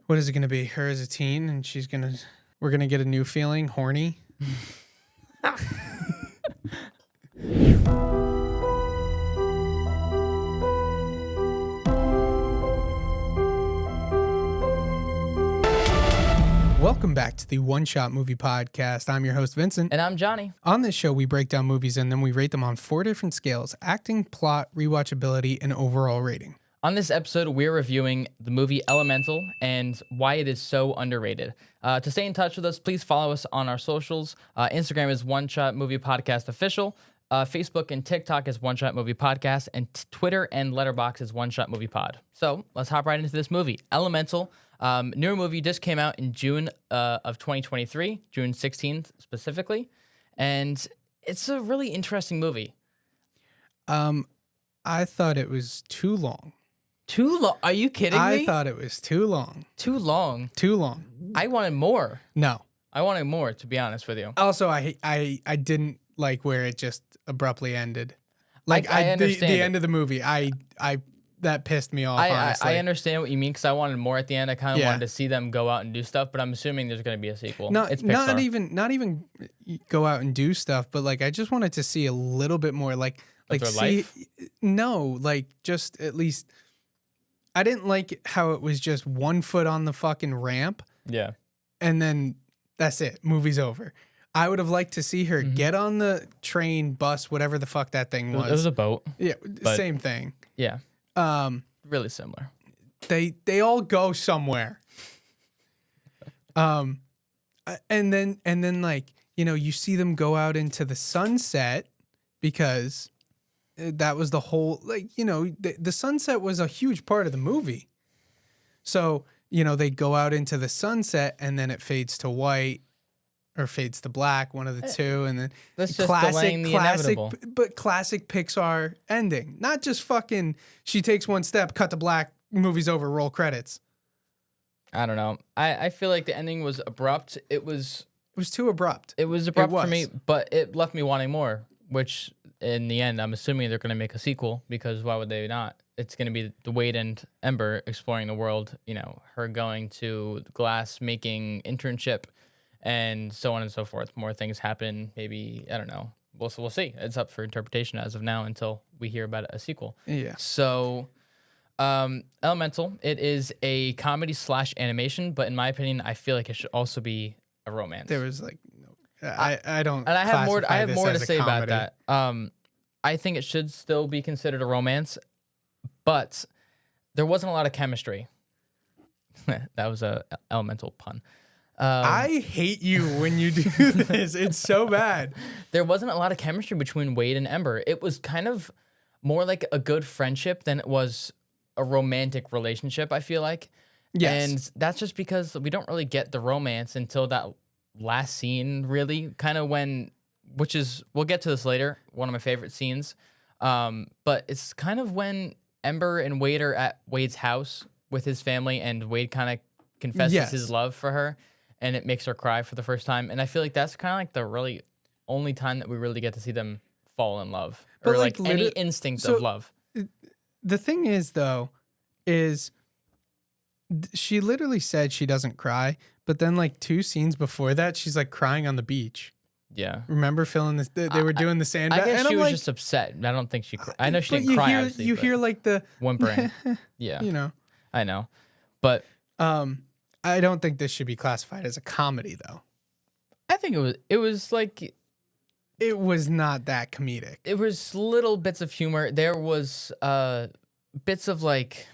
What is it going to be? Her as a teen, and we're going to get a new feeling, horny. Welcome back to the One Shot Movie Podcast. I'm your host, Vincent. And I'm Johnny. On this show, we break down movies and then we rate them on 4 different scales: acting, plot, rewatchability, and overall rating. On this episode, we're reviewing the movie Elemental and why it is so underrated. To stay in touch with us, please follow us on our socials. Instagram is One Shot Movie Podcast Official. Facebook and TikTok is One Shot Movie Podcast. And Twitter and Letterboxd is One Shot Movie Pod. So let's hop right into this movie. Elemental. Newer movie just came out in June of 2023, June 16th specifically. And it's a really interesting movie. I thought it was too long. Too long? Are you kidding me? I thought it was too long. Too long? Too long. I wanted more. No. I wanted more, to be honest with you. Also, I didn't like where it just abruptly ended. Like I understand the end of the movie. That pissed me off. Honestly, I understand what you mean because I wanted more at the end. I kind of wanted to see them go out and do stuff, but I'm assuming there's going to be a sequel. No, it's Pixar. not even go out and do stuff, but like I just wanted to see a little bit more, like their see. life? No, like just at least. I didn't like how it was just 1 foot on the fucking ramp. Yeah. And then that's it. Movie's over. I would have liked to see her get on the train, bus, whatever the fuck that thing was. It was a boat. Yeah, same thing. Yeah. Really similar. They all go somewhere. And then like, you know, you see them go out into the sunset because that was the whole, like, you know, the sunset was a huge part of the movie. So, you know, they go out into the sunset and then it fades to white or fades to black, one of the two. And then that's just delaying the inevitable. But classic Pixar ending. Not just fucking, she takes one step, cut to black, movie's over, roll credits. I don't know. I feel like the ending was abrupt. It was too abrupt. It was abrupt for me, but it left me wanting more, which in the end, I'm assuming they're going to make a sequel because why would they not? It's going to be the Wade and Ember exploring the world, you know, her going to the glass making internship and so on and so forth. More things happen. Maybe, I don't know. We'll see. It's up for interpretation as of now until we hear about a sequel. Yeah. So, Elemental, it is a comedy / animation, but in my opinion, I feel like it should also be a romance. There was like, I don't. And I have more to say about comedy. that. I think it should still be considered a romance, but there wasn't a lot of chemistry. That was a elemental pun. I hate you when you do this. It's so bad. There wasn't a lot of chemistry between Wade and Ember. It was kind of more like a good friendship than it was a romantic relationship, I feel like. Yes. And that's just because we don't really get the romance until that last scene, really, kind of which is, we'll get to this later, one of my favorite scenes. But it's kind of when Ember and Wade are at Wade's house with his family and Wade kind of confesses his love for her and it makes her cry for the first time. And I feel like that's kind of like the really only time that we really get to see them fall in love or like any instinct of love. The thing is, though, is she literally said she doesn't cry, but then like 2 scenes before that, she's like crying on the beach. Yeah. Remember filling this? They were doing the sand. I guess and she I'm was like, just upset. I don't think she cried. I know she didn't cry. You hear like the whimpering. Yeah. You know. I know. But I don't think this should be classified as a comedy, though. I think it was like, it was not that comedic. It was little bits of humor. There was bits of like,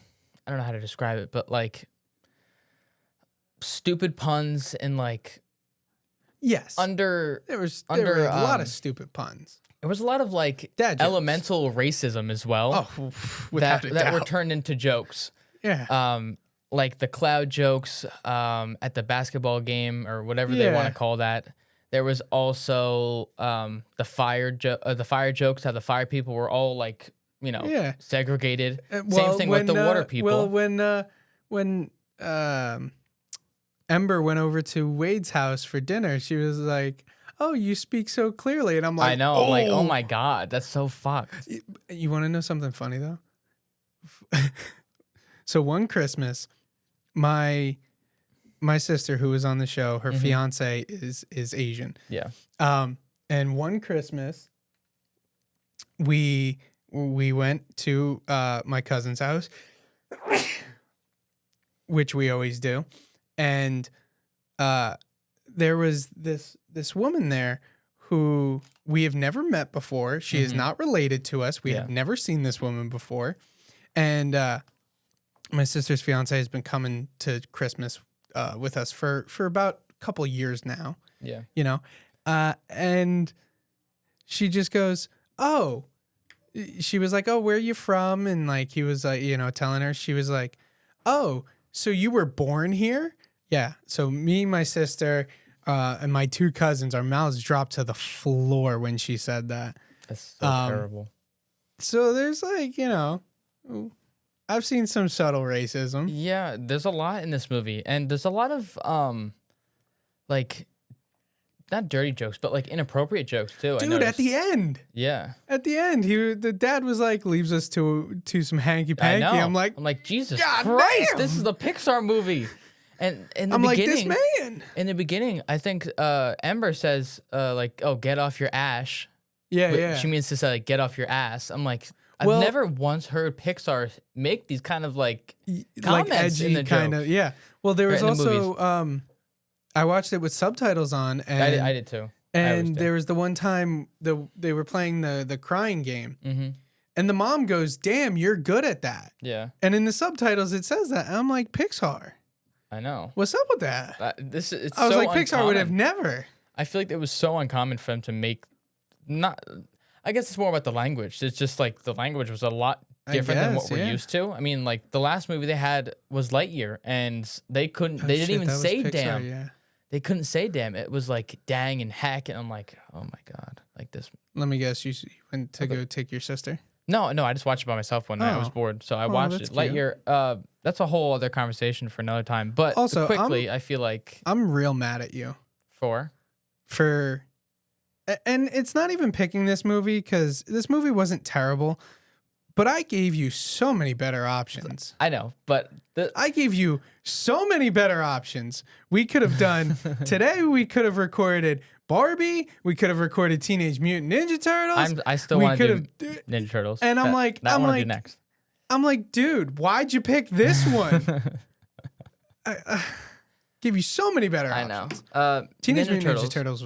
I don't know how to describe it, but like stupid puns and like yes, there were a lot of stupid puns. There was a lot of like elemental racism as well. Oh, without a doubt. That were turned into jokes. Yeah. Like the cloud jokes at the basketball game or whatever they want to call that. There was also the fire jokes. How the fire people were all like, you know, segregated. Same thing with the water people. Well, when Ember went over to Wade's house for dinner, she was like, "Oh, you speak so clearly," and I'm like, "I know." I'm like, "Oh my god, that's so fucked." You want to know something funny though? So one Christmas, my my sister who was on the show, her fiance is Asian. Yeah. And one Christmas, we went to my cousin's house, which we always do, and there was this woman there who we have never met before. She is not related to us. We have never seen this woman before, and my sister's fiance has been coming to Christmas with us for about a couple years now. Yeah, you know, and she just goes, "Oh." She was like, "Oh, where are you from?" And like he was like, telling her. She was like, "Oh, so you were born here?" Yeah. So me, my sister, and my two cousins, our mouths dropped to the floor when she said that. That's so terrible. So there's like, I've seen some subtle racism. Yeah, there's a lot in this movie, and there's a lot of like, not dirty jokes, but like inappropriate jokes too. Dude, at the end. Yeah. At the end, the dad was like, leaves us to some hanky panky. I'm like, Jesus Christ, this is a Pixar movie. And in the beginning, like, this man. In the beginning, I think Ember says like, "Oh, get off your ash." Yeah. She means to say like, "Get off your ass." I'm like, I've never once heard Pixar make these kind of like comments, like edgy in the kind jokes. of. Yeah. Well, there was also I watched it with subtitles on, and I did too. And there was the one time they were playing the crying game, and the mom goes, "Damn, you're good at that." Yeah. And in the subtitles it says that, and I'm like, Pixar. I know. What's up with that? I was so like, Pixar uncommon. would have never. I feel like it was so uncommon for them to make. I guess it's more about the language. It's just like the language was a lot different than what we're used to. I mean, like the last movie they had was Lightyear, and they couldn't. They didn't even say Pixar, damn. Yeah. They couldn't say damn. It was like dang and heck, and I'm like, oh my god, like this. Let me guess, you went to go take your sister? No, I just watched it by myself one night. I was bored, so I watched it. Lightyear. That's a whole other conversation for another time. But also, quickly, I feel like I'm real mad at you for, and it's not even picking this movie because this movie wasn't terrible. But I gave you so many better options. I know, but I gave you so many better options. We could have done today. We could have recorded Barbie. We could have recorded Teenage Mutant Ninja Turtles. I still want to do Ninja Turtles. And I'm like, next. I'm like, dude, why'd you pick this one? I give you so many better options. I know. Teenage Mutant Ninja Turtles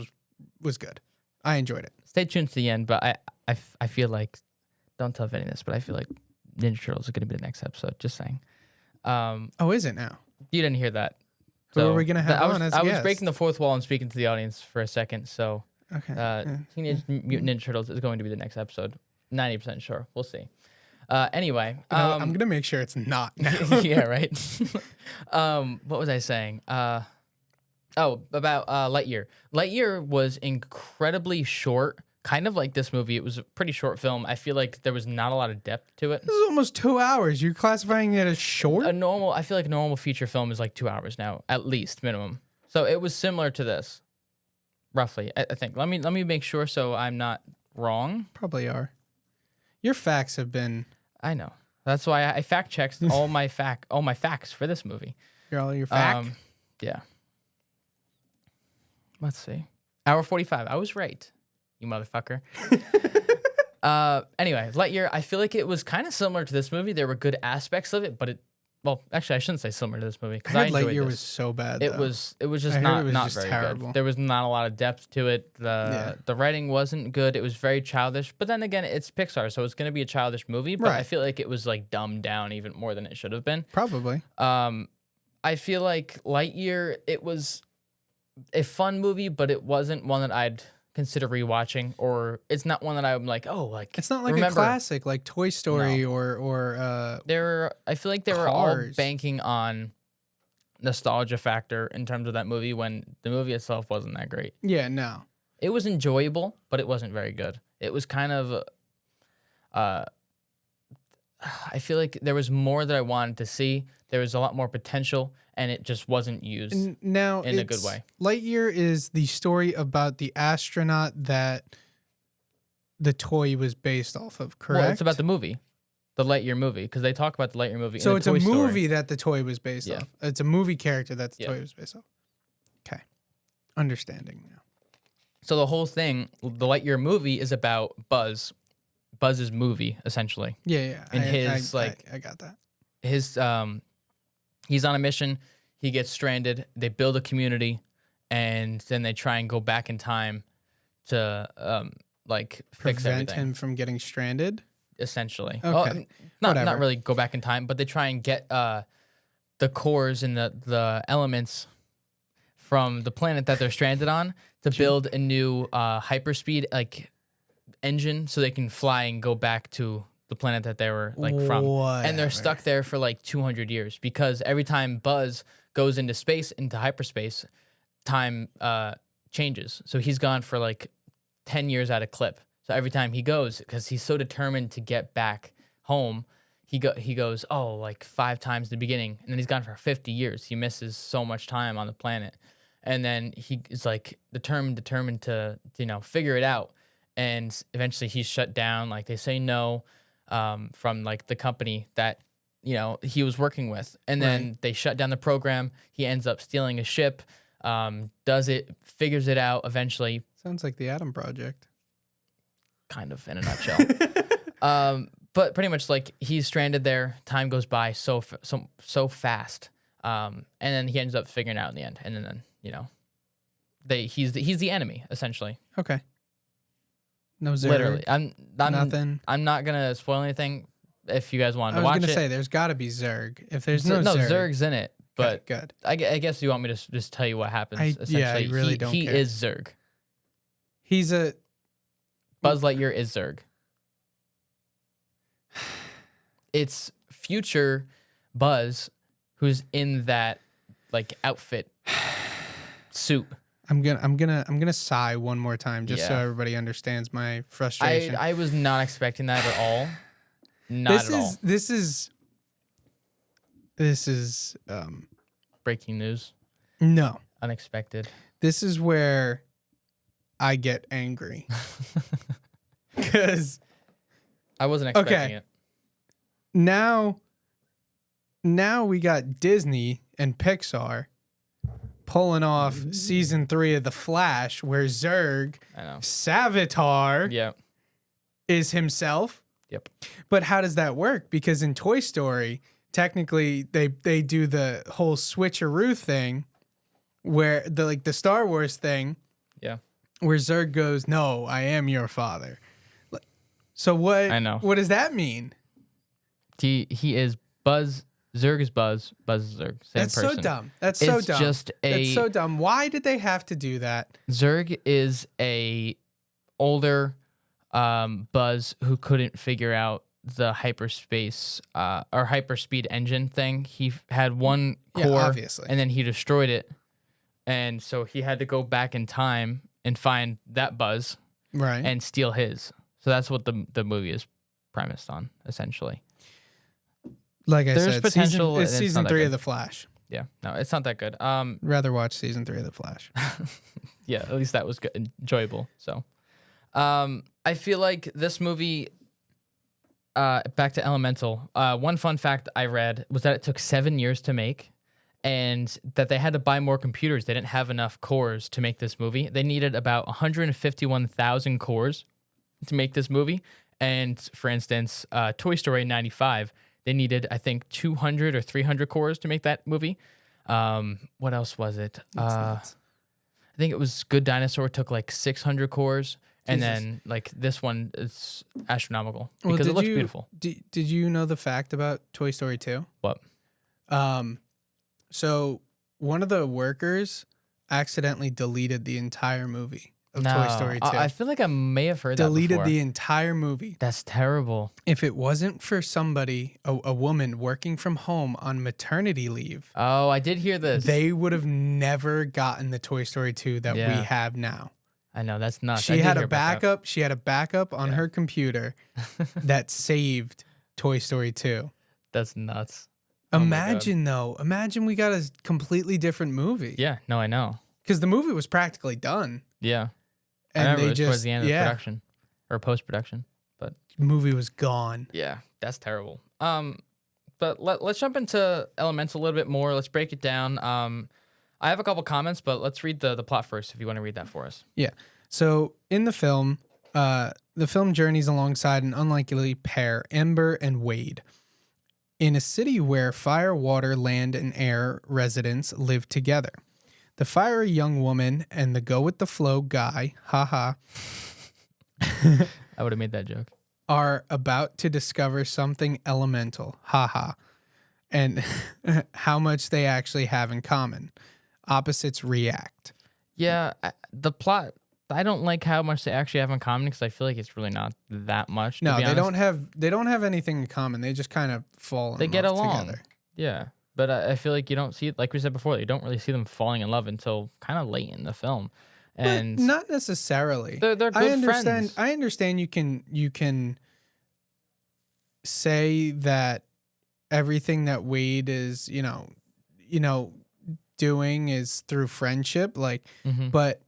was good. I enjoyed it. Stay tuned to the end, but I feel like. Don't tell Vinny this, but I feel like Ninja Turtles is going to be the next episode. Just saying. Is it now? You didn't hear that. Who are we going to have on as a guest? I was breaking the fourth wall and speaking to the audience for a second. So Teenage Mutant Ninja Turtles is going to be the next episode. 90% sure. We'll see. Anyway. I'm going to make sure it's not now. Yeah, right? What was I saying? About Lightyear. Lightyear was incredibly short. Kind of like this movie. It was a pretty short film. I feel like there was not a lot of depth to it. This is almost 2 hours. You're classifying it as short? I feel like a normal feature film is like 2 hours now, at least, minimum. So it was similar to this, roughly, I think. Let me make sure so I'm not wrong. Probably are. Your facts have been... I know. That's why I fact-checked all my facts for this movie. All your facts? Yeah. Let's see. Hour 45. I was right. You motherfucker. Anyway, Lightyear, I feel like it was kind of similar to this movie. There were good aspects of it, but actually, I shouldn't say similar to this movie because I enjoyed Lightyear was so bad. It was just not very terrible. Good. There was not a lot of depth to it. The writing wasn't good. It was very childish. But then again, it's Pixar, so it's going to be a childish movie. But I feel like it was like dumbed down even more than it should have been. Probably. I feel like Lightyear, it was a fun movie, but it wasn't one that I'd consider rewatching, or it's not one that I'm like, it's not like a classic like Toy Story or I feel like they were all banking on nostalgia factor in terms of that movie when the movie itself wasn't that great. Yeah, no. It was enjoyable, but it wasn't very good. It was kind of I feel like there was more that I wanted to see. There was a lot more potential, and it just wasn't used in a good way. Lightyear is the story about the astronaut that the toy was based off of, correct? Well, it's about the movie. The Lightyear movie, because they talk about the Lightyear movie. So in it's the a Toy movie Story. that the toy was based Yeah. off. It's a movie character that the Yeah. toy was based off. Okay. Understanding now. So the whole thing, the Lightyear movie, is about Buzz's movie, essentially. Yeah. And I got that. His he's on a mission. He gets stranded. They build a community, and then they try and go back in time to fix Prevent everything. him from getting stranded. Essentially. Okay. Well, not Whatever. really go back in time, but they try and get the cores and the elements from the planet that they're stranded on to build a new hyperspeed engine so they can fly and go back to the planet that they were from. And they're stuck there for 200 years because every time Buzz goes into space, into hyperspace, time changes. So he's gone for 10 years at a clip. So every time he goes, because he's so determined to get back home, he goes 5 times in the beginning, and then he's gone for 50 years. He misses so much time on the planet, and then he is determined to figure it out. And eventually he's shut down. They say no from the company that he was working with, and then they shut down the program. He ends up stealing a ship, figures it out eventually. Sounds like the Atom Project. Kind of in a nutshell. But pretty much he's stranded there. Time goes by so fast. And then he ends up figuring it out in the end. And then he's the enemy essentially. Okay. No Zerg. Literally, Nothing. I'm not gonna spoil anything. If you guys wanted I to was watch gonna it, say there's got to be Zerg. If there's no Zerg, Zerg's in it. But good. I guess you want me to just tell you what happens. Essentially, I really don't he care. is Zerg. He's a Buzz Lightyear is Zerg. It's future Buzz who's in that outfit suit. I'm gonna sigh one more time just so Yeah. everybody understands my frustration. I was not expecting that at all. Not at all. This is Breaking news. no. Unexpected. This is where I get angry. Cuz I wasn't expecting it. now we got Disney and Pixar pulling off season 3 of The Flash, where Zurg, I know. Savitar, Yeah. is himself. Yep. But how does that work? Because in Toy Story, technically they do the whole switcheroo thing, where the Star Wars thing, Yeah. where Zurg goes, "No, I am your father." So what? I know. What does that mean? He is Buzz. Zurg is Buzz. Buzz is Zurg. Same That's person. so dumb. That's so It's dumb. just That's a so dumb. Why did they have to do that? Zurg is a older Buzz who couldn't figure out the hyperspace or hyperspeed engine thing. He had one Yeah, core, obviously. and then he destroyed it, and so he had to go back in time and find that Buzz Right. and steal his. So that's what the movie is premised on, essentially. Like I There's said, potential, it's and it's season not that 3 good. of The Flash. Yeah, no, it's not that good. Rather watch season 3 of The Flash. Yeah, at least that was good, enjoyable. So, I feel like this movie. Back to Elemental. One fun fact I read was that it took 7 years to make, and that they had to buy more computers. They didn't have enough cores to make this movie. They needed about 151,000 cores to make this movie. And for instance, Toy Story 95, they needed, I think, 200 or 300 cores to make that movie. What else was it? Nuts. I think it was Good Dinosaur took 600 cores. And Jesus. then this one is astronomical Well, because it did looks you- beautiful. Did you know the fact about Toy Story 2? What? So one of the workers accidentally deleted the entire movie of Toy Story 2. I feel like I may have heard Deleted that before. the entire movie. That's terrible. If it wasn't for somebody, a woman working from home on maternity leave, Oh, I did hear this. they would have never gotten the Toy Story 2 that Yeah. we have now. I know, that's nuts. I She did had hear a about that. backup. She had a backup on her computer that saved Toy Story 2. That's nuts. Oh my God. Imagine we got a completely different movie. Yeah, no, I know. Because the movie was practically done. Yeah. I And remember they it was towards just, the end of production or post-production. But movie was gone. yeah, That's terrible. But let's jump into Elemental a little bit more. Let's break it down. I have a couple comments, but let's read the plot first if you want to read that for us. Yeah. So in the film journeys alongside an unlikely pair, Ember and Wade, in a city where fire, water, land, and air residents live together. The fiery young woman and the go-with-the-flow guy, haha, I would have made that joke. are about to discover something elemental, haha, and how much they actually have in common. Opposites react. Yeah, the plot, I don't like how much they actually have in common because I feel like it's really not that much. No, to be honest. they don't have anything in common. They just kind of fall in They love get along. together. Yeah, but I feel like you don't see it, like we said before, you don't really see them falling in love until kind of late in the film. And But not necessarily. they're good friends. I understand you can say that everything that Wade is, doing is through friendship, like, but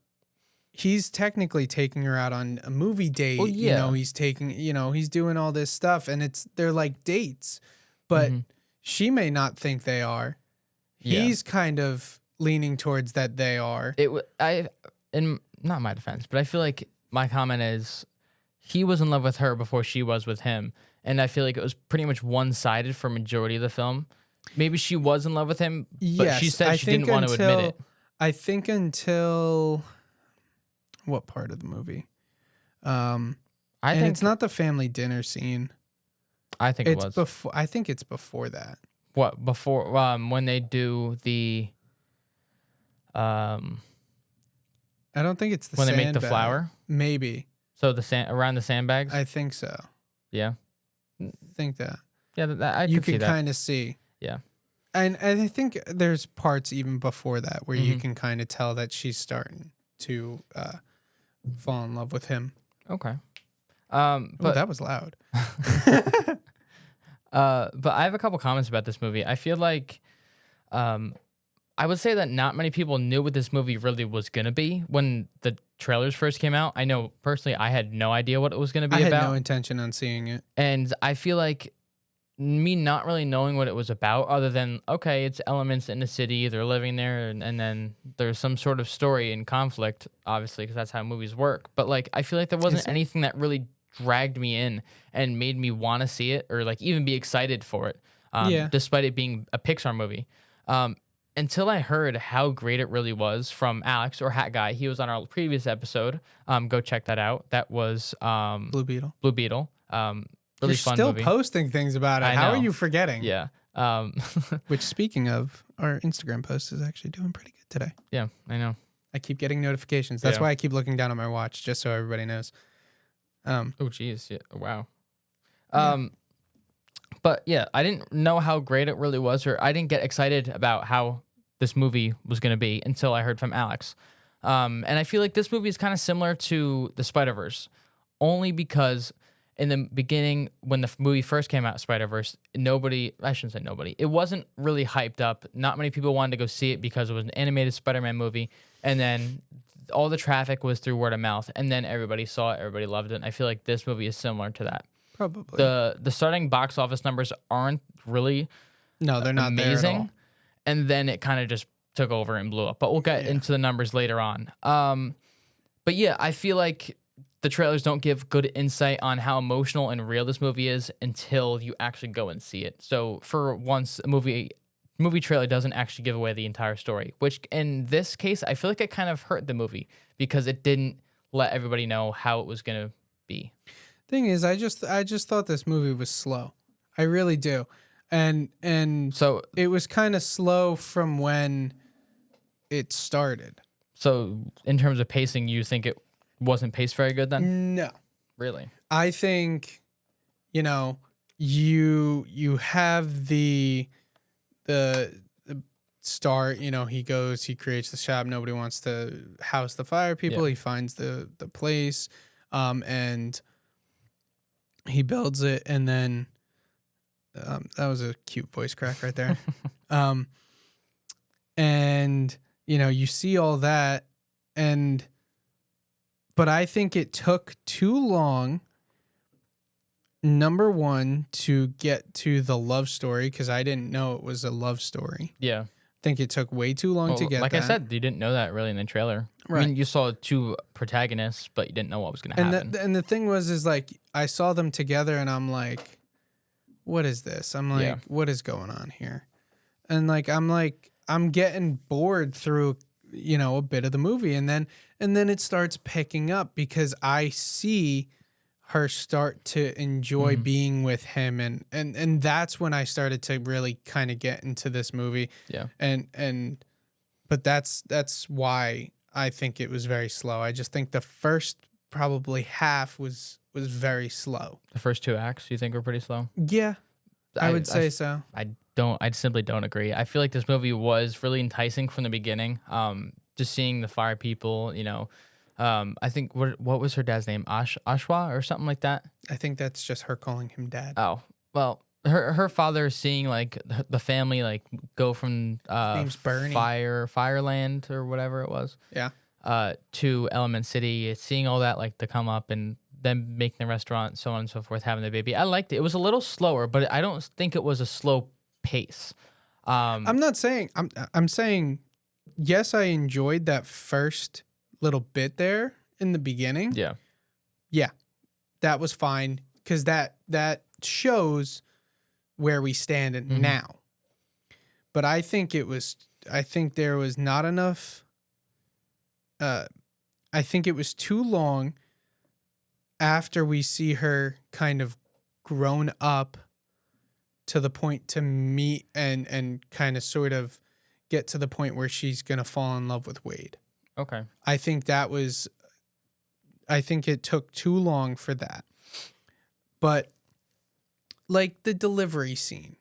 he's technically taking her out on a movie date. Well, yeah. He's taking, he's doing all this stuff, and they're like dates, but she may not think they are. Yeah. He's kind of leaning towards that they are. In not my defense, but I feel like my comment is he was in love with her before she was with him, and I feel like it was pretty much one-sided for majority of the film. Maybe she was in love with him, but she said she didn't want to admit it. I think until what part of the movie? I think it's not the family dinner scene. I think it was before. I think it's before that. What before? When they do the I don't think it's the when they make the sandbag. flower. Maybe. So around the sandbags. I think so. Yeah. I think that. Yeah, you could can kind of see. Yeah. And I think there's parts even before that where you can kind of tell that she's starting to fall in love with him. Okay. But that was loud. But I have a couple comments about this movie. I feel like I would say that not many people knew what this movie really was going to be when the trailers first came out. I know personally I had no idea what it was going to be about. I had no intention on seeing it. And I feel like me not really knowing what it was about other than, okay, it's elements in the city, they're living there, and then there's some sort of story and conflict, obviously, because that's how movies work. But like, I feel like there wasn't anything that really dragged me in and made me want to see it or like even be excited for it, despite it being a Pixar movie. Until I heard how great it really was from Alex or Hat Guy. He was on our previous episode. Go check that out. That was Blue Beetle. Blue Beetle. Really You're fun still movie. posting things about it. How are you forgetting? Yeah. Which, speaking of, our Instagram post is actually doing pretty good today. Yeah, I know. I keep getting notifications. That's why I keep looking down at my watch, just so everybody knows. Oh, geez. Yeah. Wow. But yeah, I didn't know how great it really was, or I didn't get excited about how this movie was going to be until I heard from Alex. And I feel like this movie is kind of similar to the Spider-Verse, only because in the beginning, when the movie first came out, Spider-Verse, I shouldn't say nobody, it wasn't really hyped up. Not many people wanted to go see it because it was an animated Spider-Man movie. And then all the traffic was through word of mouth. And then everybody saw it, everybody loved it. And I feel like this movie is similar to that. Probably. The starting box office numbers aren't really they're not amazing. there at all. And then it kind of just took over and blew up. But we'll get into the numbers later on. But yeah, I feel like the trailers don't give good insight on how emotional and real this movie is until you actually go and see it. So for once, a movie trailer doesn't actually give away the entire story, which in this case, I feel like it kind of hurt the movie because it didn't let everybody know how it was going to be. Thing is, I just thought this movie was slow. I really do. And so it was kind of slow from when it started. So in terms of pacing, you think it wasn't paced very good then? No. Really? I think, you have the start, he creates the shop. Nobody wants to house the fire people. Yeah. He finds the place, and he builds it, and then that was a cute voice crack right there. And you see all that, but I think it took too long. number one, to get to the love story, because I didn't know it was a love story. Yeah. I think it took way too long to get like that. I said, you didn't know that really in the trailer. Right. I mean, you saw two protagonists, but you didn't know what was going to happen. And the thing is like, I saw them together and I'm like, what is this? I'm like, what is going on here? And I'm getting bored through, a bit of the movie. And then it starts picking up because I see her start to enjoy being with him. And that's when I started to really kind of get into this movie. Yeah. But that's why I think it was very slow. I just think the first probably half was very slow. The first two acts, you think were pretty slow? Yeah, I would say so. I simply don't agree. I feel like this movie was really enticing from the beginning. Just seeing the fire people, I think what was her dad's name? Ashwa or something like that. I think that's just her calling him dad. Oh, well, her father seeing like the family like go from name's Bernie. Fireland or whatever it was. Yeah. To Element City, seeing all that like to come up and then making the restaurant, so on and so forth, having the baby. I liked it. It was a little slower, but I don't think it was a slow pace. I'm not saying I'm saying yes, I enjoyed that first little bit there in the beginning. Yeah. Yeah. That was fine because that shows where we stand now. But I think there was not enough I think it was too long after we see her kind of grown up to the point to meet and kind of sort of get to the point where she's going to fall in love with Wade. Okay. I think it took too long for that. But like the delivery scene,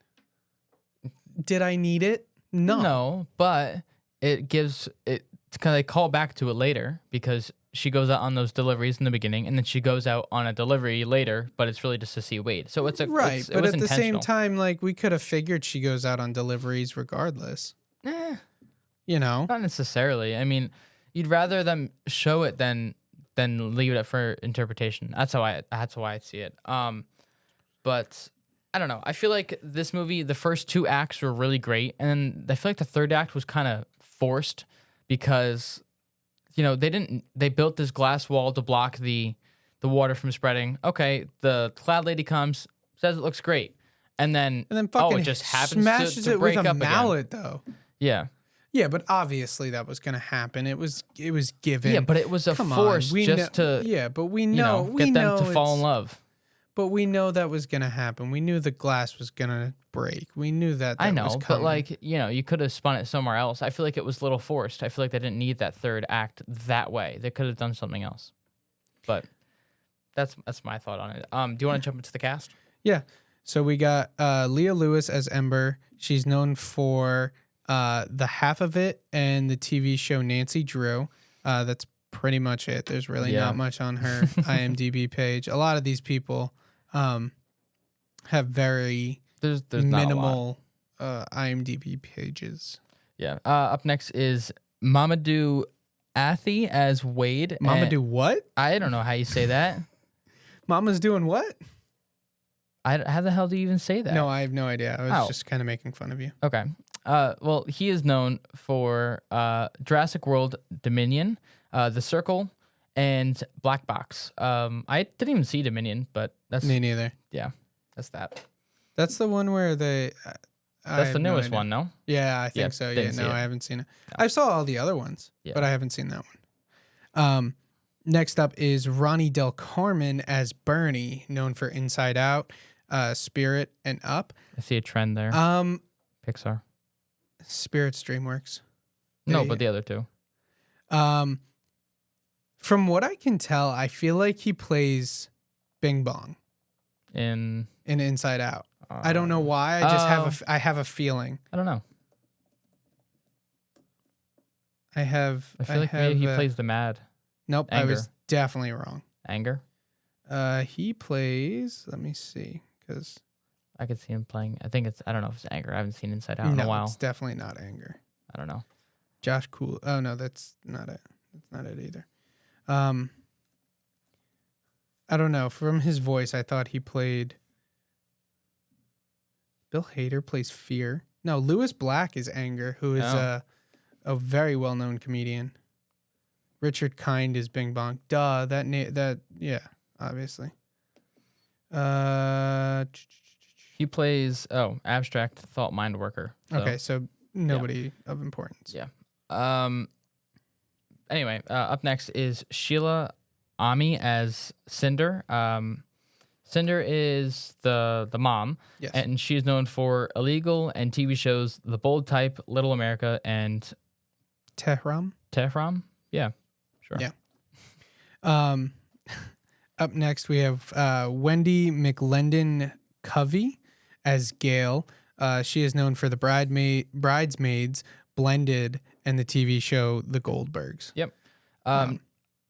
did I need it? No. No, but it gives it kind of call back to it later because she goes out on those deliveries in the beginning and then she goes out on a delivery later, but it's really just to see Wade. So it's right. But at the same time, like we could have figured she goes out on deliveries regardless. Not necessarily. I mean, you'd rather them show it than leave it up for interpretation. That's how I see it. But I don't know. I feel like this movie, the first two acts were really great, and I feel like the third act was kind of forced because they built this glass wall to block the water from spreading. Okay, the cloud lady comes, says it looks great, and then fucking it just happens smashes to it break with a up mallet again. though. Yeah. Yeah, but obviously that was going to happen. It was given. Yeah, but it was a force to yeah, but we know get them to fall in love. But we know that was going to happen. We knew the glass was going to break. We knew that I know, was but coming. you could have spun it somewhere else. I feel like it was a little forced. I feel like they didn't need that third act that way. They could have done something else. But that's my thought on it. Do you want to jump into the cast? Yeah. So we got Leah Lewis as Ember. She's known for The Half of It and the TV show Nancy Drew. That's pretty much it. There's really not much on her IMDb page. A lot of these people have very there's minimal IMDb pages. Yeah. Up next is Mamoudou Athie as Wade. Mamoudou what? I don't know how you say that. Mama's doing what? How the hell do you even say that? No, I have no idea. I was just kind of making fun of you. Okay. Well, he is known for Jurassic World Dominion, The Circle, and Black Box. I didn't even see Dominion, but that's... Me neither. Yeah, that's that. That's the one where they... That's the newest one, no? Yeah, I think so. Yeah, no, I haven't seen it. No. I saw all the other ones, but I haven't seen that one. Next up is Ronnie Del Carmen as Bernie, known for Inside Out, Spirit, and Up. I see a trend there. Pixar. Spirit's DreamWorks. No, but the other two. From what I can tell, I feel like he plays Bing Bong in Inside Out. I don't know why. I just have a feeling. I don't know. I feel like maybe he plays the Mad. Nope, Anger. I was definitely wrong. Anger. He plays. Let me see, because I could see him playing. I don't know if it's Anger. I haven't seen Inside Out in a while. It's definitely not Anger. I don't know. Josh Cool. Oh no, that's not it. That's not it either. I don't know. From his voice, I thought he played. Bill Hader plays Fear. No, Lewis Black is Anger, who is a very well-known comedian. Richard Kind is Bing Bong. Duh, yeah, obviously. He plays abstract thought mind worker. So. Okay, so nobody of importance. Yeah. Anyway, up next is Shila Ommi as Cinder. Cinder is the mom, yes, and she's known for illegal and TV shows The Bold Type, Little America, and Tehran. Yeah, sure. Yeah. Up next, we have Wendi McLendon-Covey as Gale. She is known for the Bridesmaids, Blended, and the TV show The Goldbergs. Yep.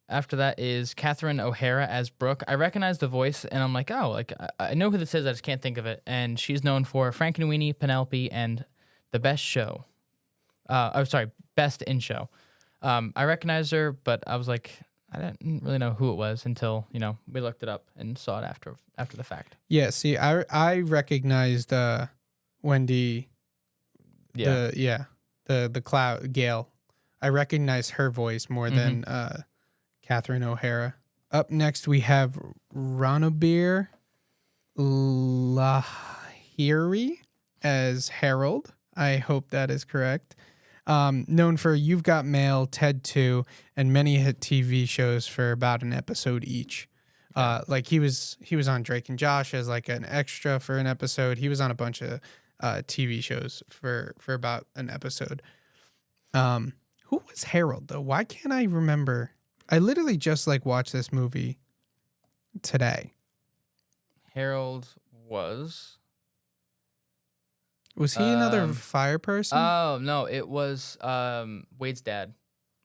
After that is Catherine O'Hara as Brook. I recognize the voice, and I'm like, oh, like I know who this is. I just can't think of it. And she's known for Frankenweenie, Penelope, and The Best Show. Best in Show. I recognize her, but I was like, I didn't really know who it was until we looked it up and saw it after the fact. Yeah. See, I recognized Wendy. Yeah. The cloud Gale. I recognize her voice more than Catherine O'Hara. Up next, we have Ronobir Lahiri as Harold. I hope that is correct. Known for You've Got Mail, Ted 2, and many hit TV shows for about an episode each. Like he was on Drake and Josh as like an extra for an episode. He was on a bunch of TV shows for about an episode. Who was Harold though? Why can't I remember? I literally just watched this movie today. Harold was he another fire person? Oh no, it was Wade's dad,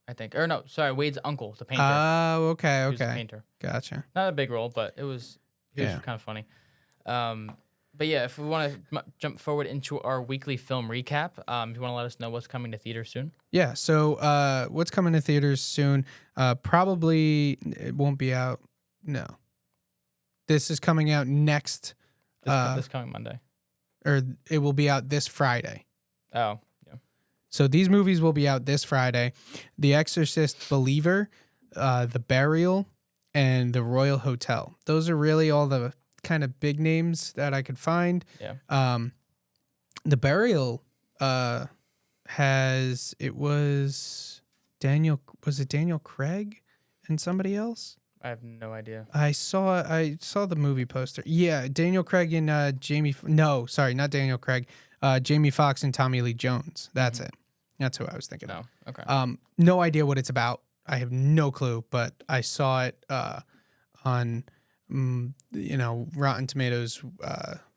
I think. Or no, sorry, Wade's uncle, the painter. Oh, okay. He was the painter. Gotcha. Not a big role, but it was kind of funny. But yeah, if we want to jump forward into our weekly film recap, if you want to let us know what's coming to theaters soon. Yeah, so what's coming to theaters soon? Probably it won't be out. No. This is coming out next. This coming Monday. Or it will be out this Friday. Oh, yeah. So these movies will be out this Friday. The Exorcist Believer, The Burial, and The Royal Hotel. Those are really all the kind of big names that I could find. Yeah. The Burial was Daniel Craig and somebody else? I have no idea. I saw the movie poster. Yeah, Daniel Craig and not Daniel Craig. Jamie Foxx and Tommy Lee Jones. That's it. That's who I was thinking of. Okay. No idea what it's about. I have no clue, but I saw it on Rotten Tomatoes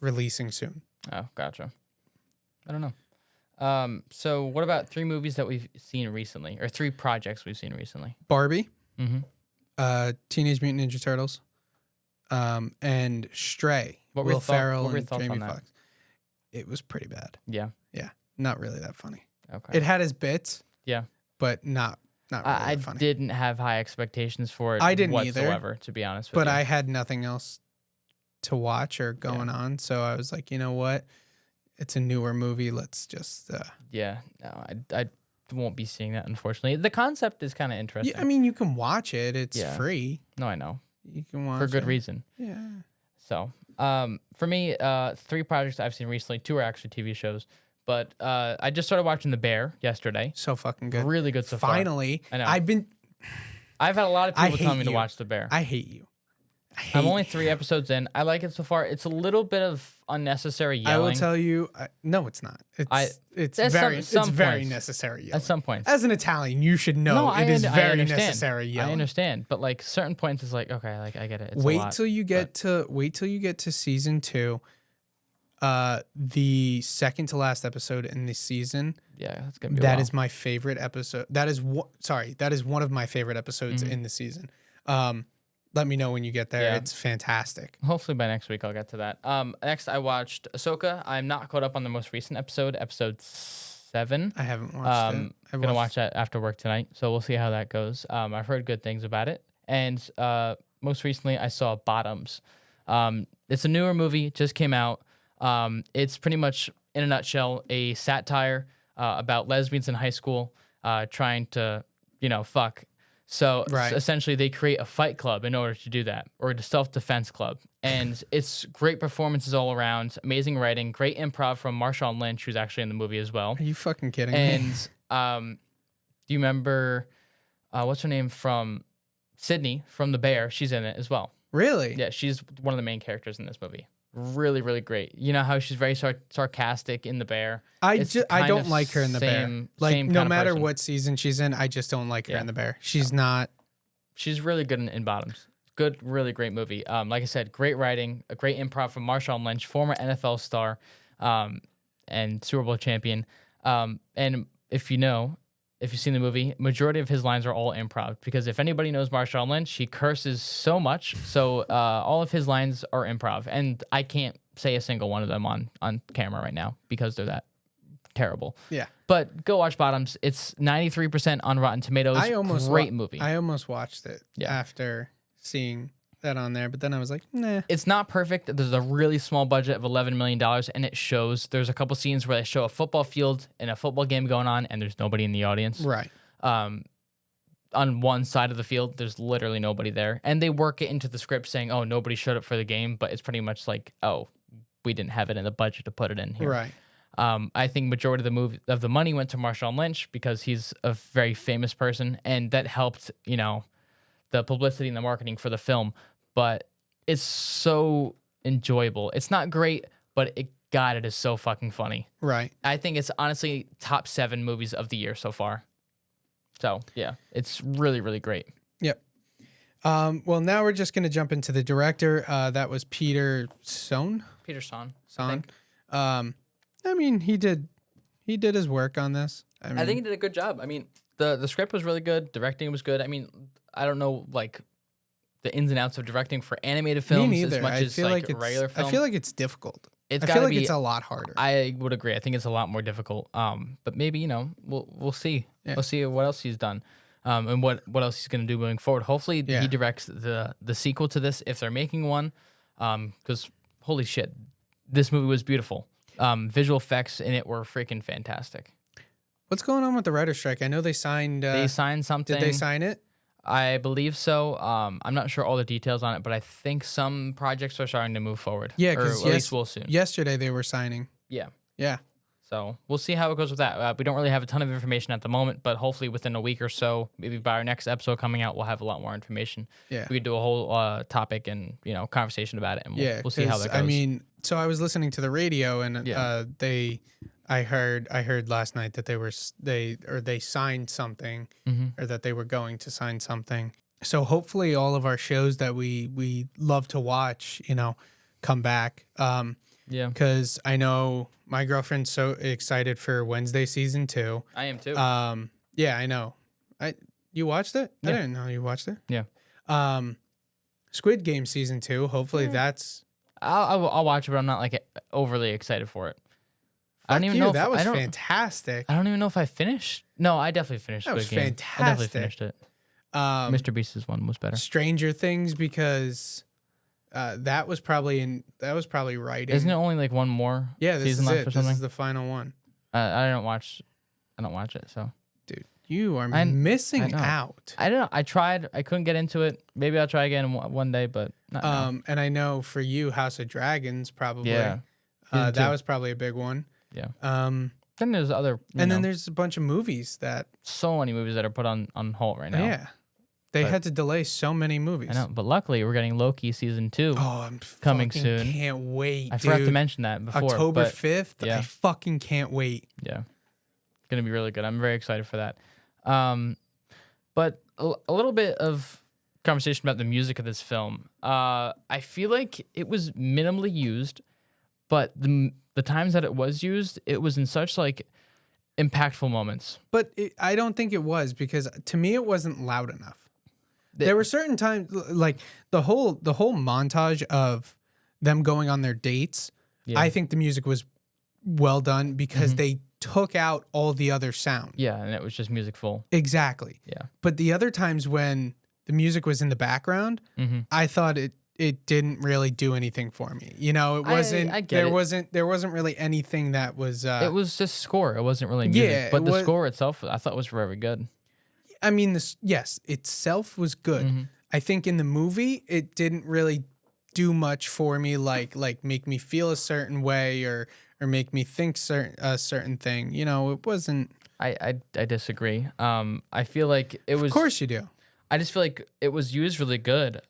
releasing soon. Oh, gotcha. I don't know. So what about 3 movies that we've seen recently, or 3 projects we've seen recently? Barbie. Mm-hmm. Teenage Mutant Ninja Turtles, and Stray. What Will were Ferrell your and thoughts Jamie on that? Foxx. It was pretty bad. Yeah. Yeah, not really that funny. Okay. It had its bits. Yeah. But not really I that funny. didn't have high expectations for it. I didn't whatsoever, to be honest with but you. I had nothing else to watch or going on, so I was like, you know what? It's a newer movie. Let's just. Yeah. No, I won't be seeing that, unfortunately. The concept is kind of interesting. Yeah, I mean, you can watch it. It's free. No, I know. You can watch for good it. reason. Yeah. So, for me, 3 projects I've seen recently. 2 are actually TV shows. But I just started watching The Bear yesterday. So fucking good. Really good so far. Finally. I know. I've had a lot of people telling me to you. watch The Bear. I hate you. I'm only 3 episodes in. I like it so far. It's a little bit of unnecessary yelling. I will tell you, no, it's not. It's very necessary yelling. At some points. As an Italian, you should know it is very necessary yelling. I understand, but like certain points, it's like okay, like I get it. It's wait a lot, till you get to season 2. The second to last episode in this season. Yeah, that's gonna be. That is my favorite episode. That is one of my favorite episodes in the season. Let me know when you get there. Yeah. It's fantastic. Hopefully by next week I'll get to that. Next I watched Ahsoka. I'm not caught up on the most recent episode 7. I haven't watched it. I'm gonna watch that after work tonight, so we'll see how that goes. I've heard good things about it. And most recently I saw Bottoms. It's a newer movie, just came out. It's pretty much, in a nutshell, a satire about lesbians in high school trying to, fuck. So essentially, they create a fight club in order to do that, or a self-defense club. And it's great performances all around, amazing writing, great improv from Marshawn Lynch, who's actually in the movie as well. Are you fucking kidding me? And do you remember, what's her name from Sydney from The Bear? She's in it as well. Really? Yeah, she's one of the main characters in this movie. Really, really great. You know how she's very sarcastic in The Bear? I don't like her in The Bear. Like, no matter what season she's in, I just don't like her in The Bear. She's not... She's really good in Bottoms. Good, really great movie. Like I said, great writing, a great improv from Marshawn Lynch, former NFL star and Super Bowl champion. And if you've seen the movie, majority of his lines are all improv, because if anybody knows Marshawn Lynch, he curses so much. So all of his lines are improv, and I can't say a single one of them on camera right now because they're that terrible. Yeah. But go watch Bottoms. It's 93% on Rotten Tomatoes. Great movie. I almost watched it after seeing that on there, but then I was like, nah. It's not perfect. There's a really small budget of $11 million, and it shows. There's a couple scenes where they show a football field and a football game going on, and there's nobody in the audience. Right. On one side of the field, there's literally nobody there. And they work it into the script saying, oh, nobody showed up for the game, but it's pretty much like, oh, we didn't have it in the budget to put it in here. Right. I think majority of the money went to Marshawn Lynch because he's a very famous person, and that helped, the publicity and the marketing for the film. But it's so enjoyable. It's not great, but it is so fucking funny. Right. I think it's honestly top 7 movies of the year so far. So yeah, it's really, really great. Yep. Well, now we're just going to jump into the director. That was Peter Sohn. Peter Sohn. I mean, he did his work on this. I think he did a good job. I mean, the script was really good. Directing was good. I mean, I don't know, like, the ins and outs of directing for animated films as much as like regular film. I feel like it's difficult. I feel like it's a lot harder. I would agree. I think it's a lot more difficult. But maybe, we'll see. Yeah. We'll see what else he's done. And what else he's gonna do moving forward. Hopefully he directs the sequel to this if they're making one. Because holy shit, this movie was beautiful. Visual effects in it were freaking fantastic. What's going on with the writer's strike? I know they signed. They signed something. Did they sign it? I believe so. I'm not sure all the details on it, but I think some projects are starting to move forward. Yeah, because at least we'll soon. Yesterday they were signing. Yeah. Yeah. So we'll see how it goes with that. We don't really have a ton of information at the moment, but hopefully within a week or so, maybe by our next episode coming out, we'll have a lot more information. Yeah. We could do a whole topic and conversation about it, and we'll see how that goes. I mean, so I was listening to the radio, and I heard last night that they signed something, or that they were going to sign something. So hopefully all of our shows that we love to watch, come back. Because I know my girlfriend's so excited for Wednesday season 2. I am too. Yeah, I know. You watched it? Yeah. I didn't know you watched it. Yeah. Squid Game season 2. Hopefully that's. I'll watch it, but I'm not like overly excited for it. I don't even know. That was fantastic. I don't even know if I finished. No, I definitely finished Squid Game. Fantastic. I definitely finished it. Mr. Beast's one was better. Stranger Things, because that was probably writing. Isn't it only like one more? Yeah, this season is left it. or something? This is the final one. I don't watch it. So, dude, you are missing out. I don't know. I tried. I couldn't get into it. Maybe I'll try again one day, but not now. And I know for you, House of Dragons probably. Yeah. That was probably a big one. Yeah. Then there's other. Then there's a bunch of movies that. So many movies that are put on hold right now. Yeah. They had to delay so many movies. I know, but luckily we're getting Loki season 2 coming soon. Can't wait. I forgot to mention that before. October 5th. Yeah. I fucking can't wait. Yeah, it's gonna be really good. I'm very excited for that. But a little bit of conversation about the music of this film. I feel like it was minimally used, but the times that it was used, it was in such like impactful moments. But I don't think it was, because to me it wasn't loud enough. There were certain times, like the whole montage of them going on their dates. Yeah. I think the music was well done because they took out all the other sound. Yeah, and it was just music full. Exactly. Yeah. But the other times when the music was in the background, I thought it didn't really do anything for me. You know, it wasn't. I get there wasn't really anything that was. It was just score. It wasn't really music. Yeah, but the score itself, I thought was very good. I mean, yes, itself was good. I think in the movie, it didn't really do much for me, like make me feel a certain way or make me think a certain thing. You know, it wasn't. I disagree. I feel like it was. Of course you do. I just feel like it was used really good,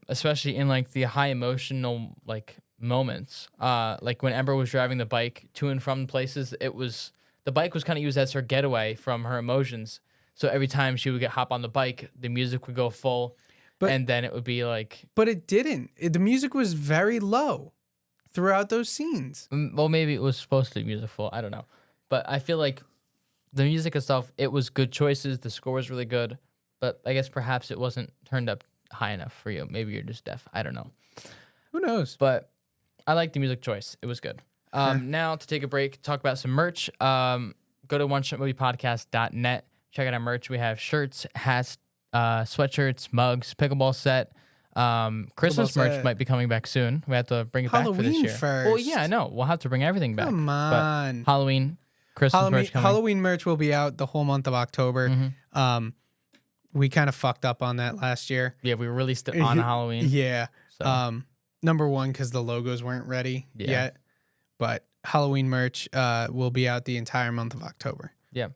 especially in like the high emotional like moments. Like when Ember was driving the bike to and from places, the bike was kind of used as her getaway from her emotions. So every time she would hop on the bike, the music would go full, and then it would be like. But it didn't. The music was very low throughout those scenes. Well, maybe it was supposed to be musical. I don't know, but I feel like the music itself, it was good choices. The score was really good. But I guess perhaps it wasn't turned up high enough for you. Maybe you're just deaf. I don't know. Who knows? But I like the music choice. It was good. Now to take a break, talk about some merch. Go to oneshotmoviepodcast.net. Check out our merch. We have shirts, hats, sweatshirts, mugs, pickleball set. Christmas merch might be coming back soon. We have to bring it back for this year. First. Well, yeah, I know. We'll have to bring everything back. Come on. But Halloween, Christmas merch coming. Halloween merch will be out the whole month of October. We kind of fucked up on that last year. Yeah, we released it on Halloween. Yeah. So. Number one, because the logos weren't ready yet. But Halloween merch will be out the entire month of October. Yeah.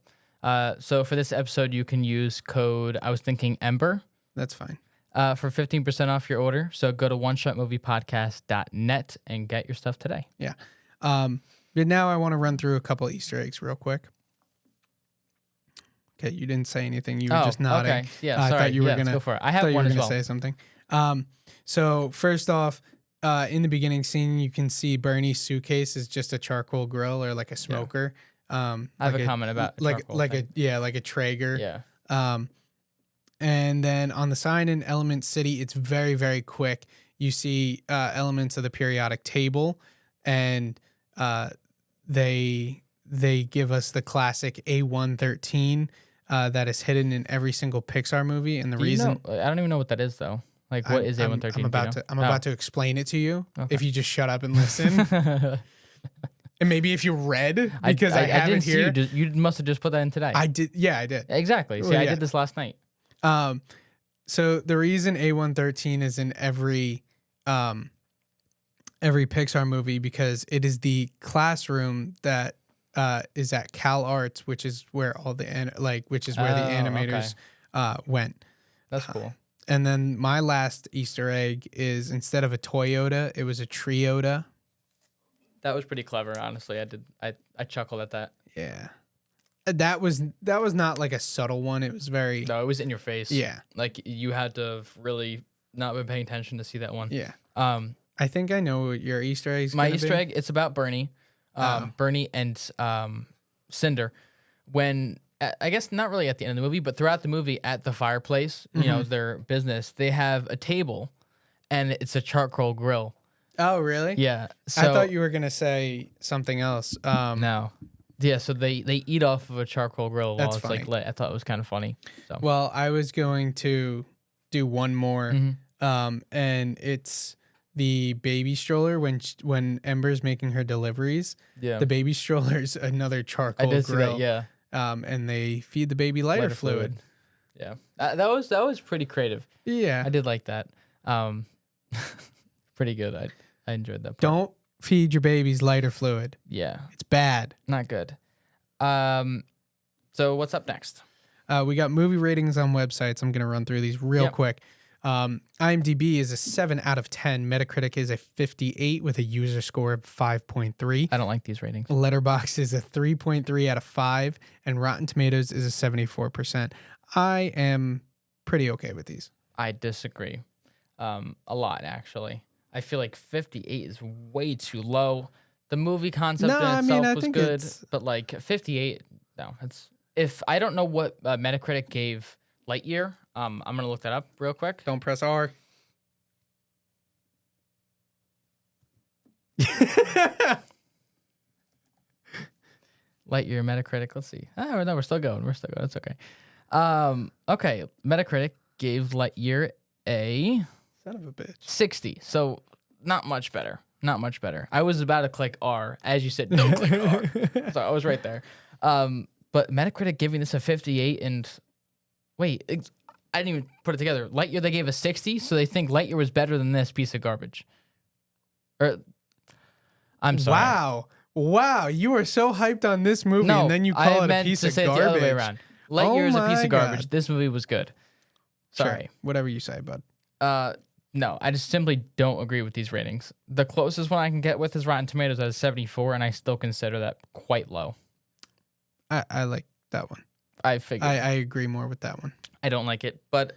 So for this episode, you can use code, I was thinking Ember. That's fine. For 15% off your order. So go to oneshotmoviepodcast.net and get your stuff today. Yeah. But now I want to run through a couple Easter eggs real quick. Okay, you didn't say anything. You were just nodding. Okay. Yeah, I sorry. thought you were let's gonna go for it. I have one as well. Say something. So first off, in the beginning scene, you can see Bernie's suitcase is just a charcoal grill or like a smoker. I have a comment about like a Traeger. Yeah. And then on the sign in Element City, it's very, very quick. You see elements of the periodic table, and they give us the classic A113 that is hidden in every single Pixar movie. And the reason I don't even know what that is though. Like what is A113? I'm about to explain it to you. Okay. If you just shut up and listen. And maybe if you read, because I have it here. You must have just put that in today. I did. Yeah, I did. Exactly. See, I did this last night. So the reason A113 is in every Pixar movie, because it is the classroom that is at Cal Arts, which is where all the animators went. That's cool. And then my last Easter egg is, instead of a Toyota, it was a Treeota. That was pretty clever, honestly. I chuckled at that. Yeah. That was not like a subtle one. It was very... No, it was in your face. Yeah. Like, you had to have really not been paying attention to see that one. Yeah. I think I know what your Easter egg is. My Easter egg, it's about Bernie. Bernie and Cinder. When, I guess not really at the end of the movie, but throughout the movie at the fireplace, you know, their business, they have a table, and it's a charcoal grill. Oh, really? Yeah. So, I thought you were going to say something else. No. Yeah, so they eat off of a charcoal grill while it's funny. like lit. I thought it was kind of funny. So. Well, I was going to do one more, and it's the baby stroller when Ember's making her deliveries. Yeah, the baby stroller's another charcoal grill. See that, yeah. And they feed the baby lighter fluid. Yeah, that was pretty creative. Yeah, I did like that. Pretty good. I enjoyed that part. Don't feed your babies lighter fluid. Yeah. It's bad. Not good. So what's up next? We got movie ratings on websites. I'm going to run through these real quick. IMDb is a 7 out of 10. Metacritic is a 58 with a user score of 5.3. I don't like these ratings. Letterboxd is a 3.3 out of 5. And Rotten Tomatoes is a 74%. I am pretty okay with these. I disagree. A lot, actually. I feel like 58 is way too low. The movie concept itself was good, but like 58, no. If I don't know what Metacritic gave Lightyear, I'm gonna look that up real quick. Don't press R. Lightyear Metacritic. Let's see. Oh no, we're still going. It's okay. Okay, Metacritic gave Lightyear a Son of a bitch. 60. So not much better. Not much better. I was about to click R as you said. Don't click R. So I was right there. But Metacritic giving this a 58, and wait, I didn't even put it together. Lightyear they gave a 60, so they think Lightyear was better than this piece of garbage. Or I'm sorry. Wow, you are so hyped on this movie, and then you call it a piece of garbage. The other way around. Lightyear is a piece of garbage. God. This movie was good. Sorry. Sure, whatever you say, bud. No, I just simply don't agree with these ratings. The closest one I can get with is Rotten Tomatoes at a 74, and I still consider that quite low. I like that one. I figured. I agree more with that one. I don't like it, but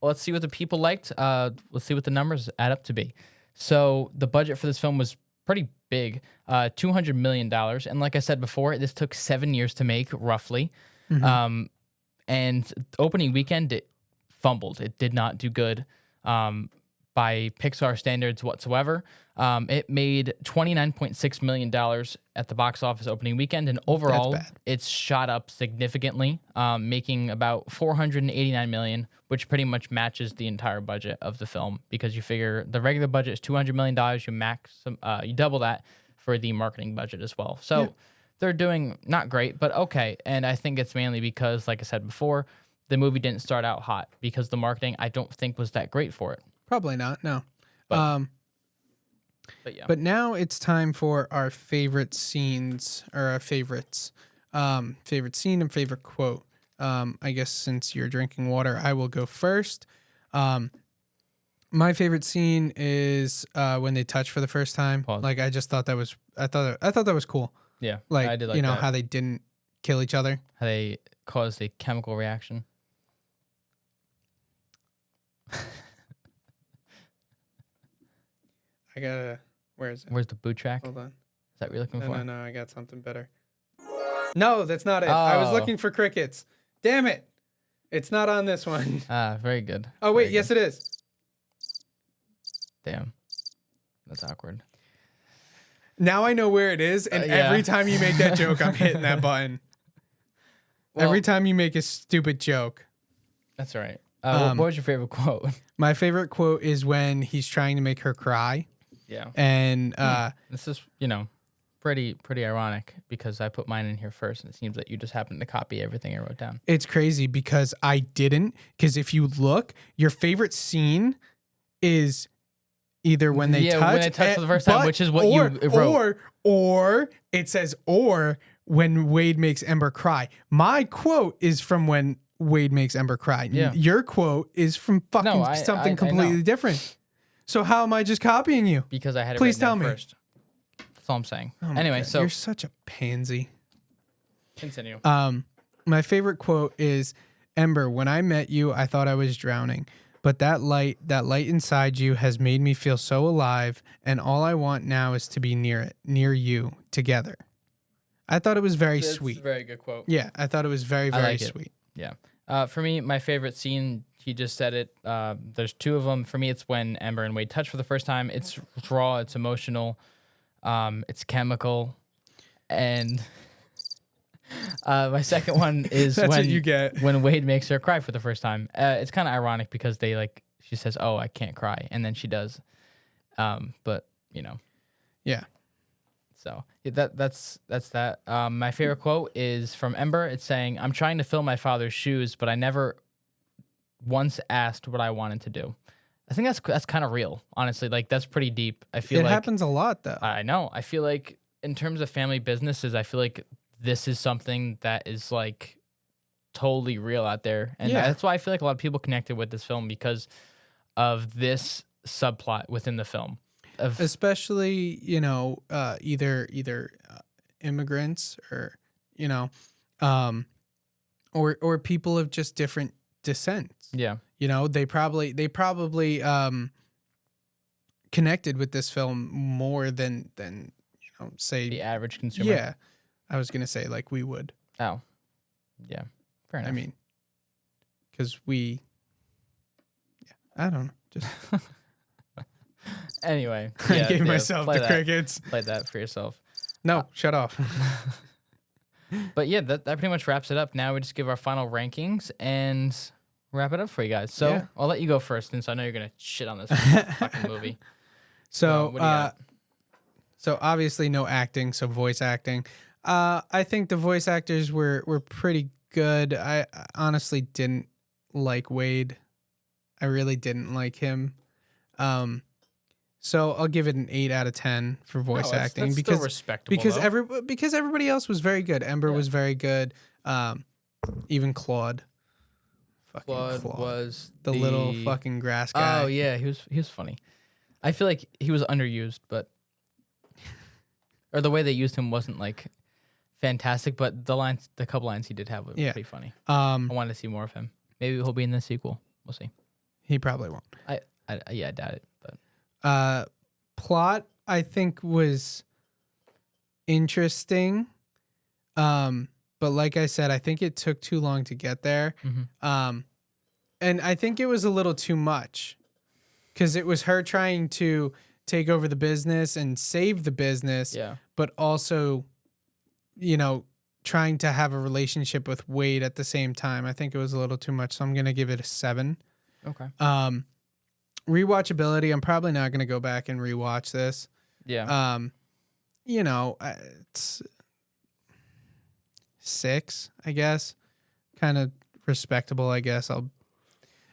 let's see what the people liked. Let's see what the numbers add up to be. So the budget for this film was pretty big, $200 million. And like I said before, this took 7 years to make, roughly. Mm-hmm. And opening weekend, it fumbled. It did not do good by Pixar standards whatsoever. It made $29.6 million at the box office opening weekend, and overall, it's shot up significantly, making about $489 million, which pretty much matches the entire budget of the film, because you figure the regular budget is $200 million, you double that for the marketing budget as well. So they're doing not great, but okay. And I think it's mainly because, like I said before, the movie didn't start out hot, because the marketing, I don't think, was that great for it. Probably not, no. But yeah. But now it's time for our favorite scenes, or our favorites. Favorite scene and favorite quote. I guess since you're drinking water, I will go first. My favorite scene is when they touch for the first time. Pause. Like, I just thought that was, I thought that was cool. Yeah, Like, I did like you know, that. how they didn't kill each other. How they caused a chemical reaction. I gotta, where is it? Where's the boot track? Hold on. Is that what you're looking for? No, I got something better. No, that's not it. I was looking for crickets. Damn it. It's not on this one. Very good. Oh, wait, Very yes, good. it is. Damn. That's awkward. Now I know where it is, and Yeah. every time you make that joke, I'm hitting that button. Well, Every time you make a stupid joke. That's all right. What was your favorite quote? My favorite quote is when he's trying to make her cry. Yeah. And This is, pretty ironic, because I put mine in here first, and it seems that you just happened to copy everything I wrote down. it's crazy because I didn't. Because if you look, your favorite scene is either when they touch. when they touch for the first time, which is what you wrote. Or it says, or when Wade makes Ember cry. My quote is from when Wade makes Ember cry. Yeah. Your quote is from fucking something completely different. So how am I just copying you? Because I had it Please written down tell me. first. That's all I'm saying. Oh my Anyway, God, so you're such a pansy. continue. My favorite quote is, Ember, when I met you, I thought I was drowning. But that light inside you has made me feel so alive, and all I want now is to be near you, together. I thought it was very sweet. That's a very good quote. Yeah, I thought it was very, very like it. sweet. Yeah. For me, my favorite scene, he just said it. There's two of them. For me, it's when Ember and Wade touch for the first time. It's raw. It's emotional. It's chemical. And my second one is That's what you get. when Wade makes her cry for the first time. It's kind of ironic because she says, "Oh, I can't cry," and then she does. But Yeah. So that's that. My favorite quote is from Ember. It's saying, "I'm trying to fill my father's shoes, but I never once asked what I wanted to do." I think that's kind of real, honestly. Like, that's pretty deep. I feel It like happens a lot, though. I know. I feel like in terms of family businesses, I feel like this is something that is like totally real out there, and that's why I feel like a lot of people connected with this film because of this subplot within the film. Especially, either immigrants or, or people of just different descents. Yeah. They probably connected with this film more than say The average consumer. Yeah, I was gonna say like we would. Oh, yeah. Fair enough. I mean, because I don't know. Just anyway, I gave myself the crickets. Play that for yourself. No, shut off. But yeah, that pretty much wraps it up. Now we just give our final rankings, and wrap it up for you guys. So Yeah. I'll let you go first, since I know you're gonna shit on this fucking movie. So, what do you got? so obviously no acting, so voice acting. I think the voice actors were pretty good. I honestly didn't like Wade. I really didn't like him. So I'll give it an 8 out of 10 for voice acting that's because still respectable. because everybody else was very good. Ember was very good. Even Claude. Fucking Claude Claude was the little fucking grass guy. Oh yeah, he was funny. I feel like he was underused, but or the way they used him wasn't like fantastic, but the couple lines he did have were pretty funny. I wanted to see more of him. Maybe he'll be in the sequel. We'll see. He probably won't. I doubt it, but Plot I think was interesting. But like I said, I think it took too long to get there. And I think it was a little too much because it was her trying to take over the business and save the business, but also, trying to have a relationship with Wade at the same time. I think it was a little too much, so I'm going to give it a 7. Okay. Rewatchability, I'm probably not going to go back and rewatch this. Yeah. It's 6, I guess. Kind of respectable, I guess.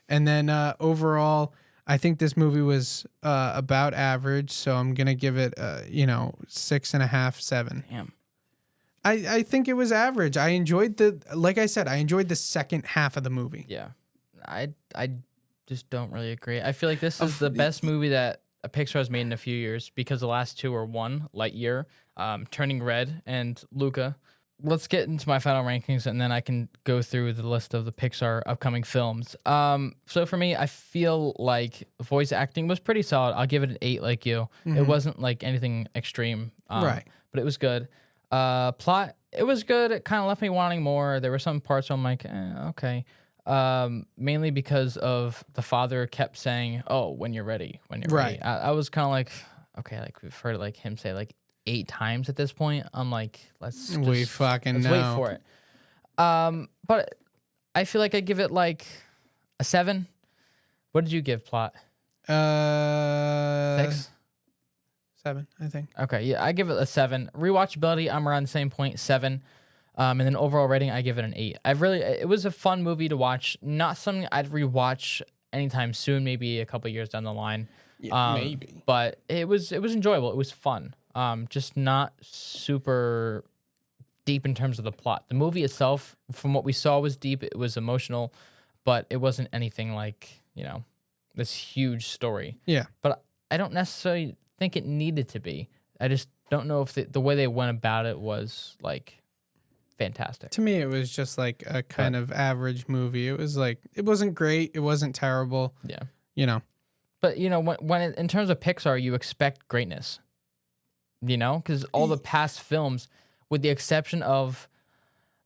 And then overall, I think this movie was about average, so I'm gonna give it 6.5, 7. Damn. I think it was average. I enjoyed the second half of the movie. Yeah. I just don't really agree. I feel like this is the best movie that Pixar has made in a few years because the last two are one, Lightyear, Turning Red, and Luca. Let's get into my final rankings, and then I can go through the list of the Pixar upcoming films. So for me, I feel like voice acting was pretty solid. I'll give it an 8 like you. It wasn't like anything extreme, Right. but it was good. Plot, it was good. It kind of left me wanting more. There were some parts where I'm like, okay. Mainly because of the father kept saying, "Oh, when you're ready, when you're ready." I was kind of like, okay, like we've heard like him say like 8 times at this point. I'm like, let's wait for it. But I feel like I give it like a 7. What did you give Plot? 6? 7, I think. Okay, yeah, I give it a 7. Rewatchability, I'm around the same point, 7. And then overall rating, I give it an 8. It was a fun movie to watch. Not something I'd rewatch anytime soon, maybe a couple years down the line. Yeah, maybe. But it was enjoyable. It was fun. Just not super deep in terms of the plot. The movie itself, from what we saw, was deep. It was emotional, but it wasn't anything like, this huge story. Yeah. But I don't necessarily think it needed to be. I just don't know if the way they went about it was like fantastic. To me, it was just like a kind of average movie. It was like, it wasn't great. It wasn't terrible. Yeah. But, when in terms of Pixar, you expect greatness, because all the past films, with the exception of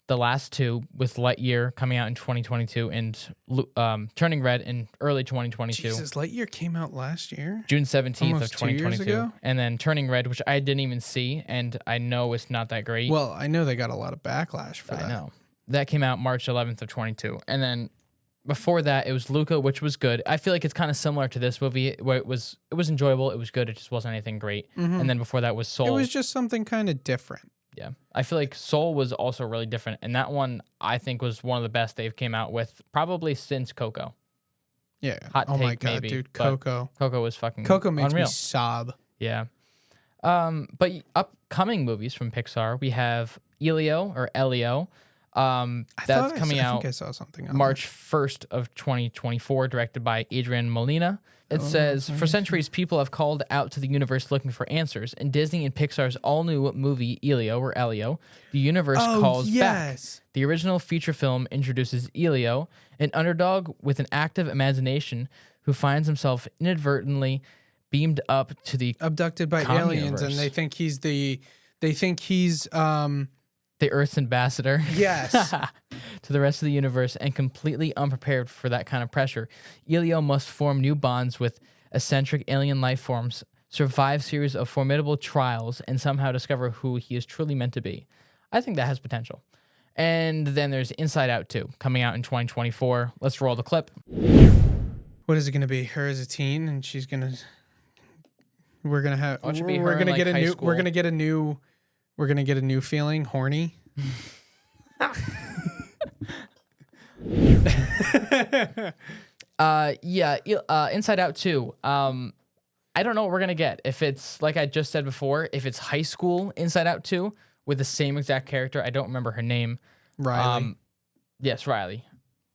the last two, with Lightyear coming out in 2022 and Turning Red in early 2022. Jesus, Lightyear came out last year? June 17th Almost of 2022. 2 years ago? And then Turning Red, which I didn't even see, and I know it's not that great. Well, I know they got a lot of backlash for that. I know. That came out March 11th of 22. And then before that, it was Luca, which was good. I feel like it's kind of similar to this movie, where it was enjoyable, it was good, it just wasn't anything great. And then before that was Soul. It was just something kind of different. Yeah. I feel like Soul was also really different. And that one, I think, was one of the best they've came out with, probably since Coco. Yeah. Hot oh take, my God, maybe, dude. but Coco. Coco was fucking Coco makes unreal. me sob. Yeah. But upcoming movies from Pixar, we have Elio. That's coming out I think I saw something on March 1st of 2024, directed by Adrian Molina. It says, for centuries, people have called out to the universe looking for answers. In Disney and Pixar's all-new movie, Elio, the universe calls back. The original feature film introduces Elio, an underdog with an active imagination who finds himself inadvertently beamed up to the abducted by aliens, and they think he's the Earth's ambassador. Yes. To the rest of the universe, and completely unprepared for that kind of pressure. Elio must form new bonds with eccentric alien life forms, survive series of formidable trials, and somehow discover who he is truly meant to be. I think that has potential. And then there's Inside Out 2 coming out in 2024. Let's roll the clip. What is it going to be? Her as a teen, and she's going to... We're going to have... Oh, it should be we're her in, going to like, get a high new... school. We're going to get a new... We're going to get a new feeling. Horny. Inside Out 2. I don't know what we're gonna get. If it's like I just said before, if it's high school Inside Out 2 with the same exact character, I don't remember her name. Riley. Yes, Riley.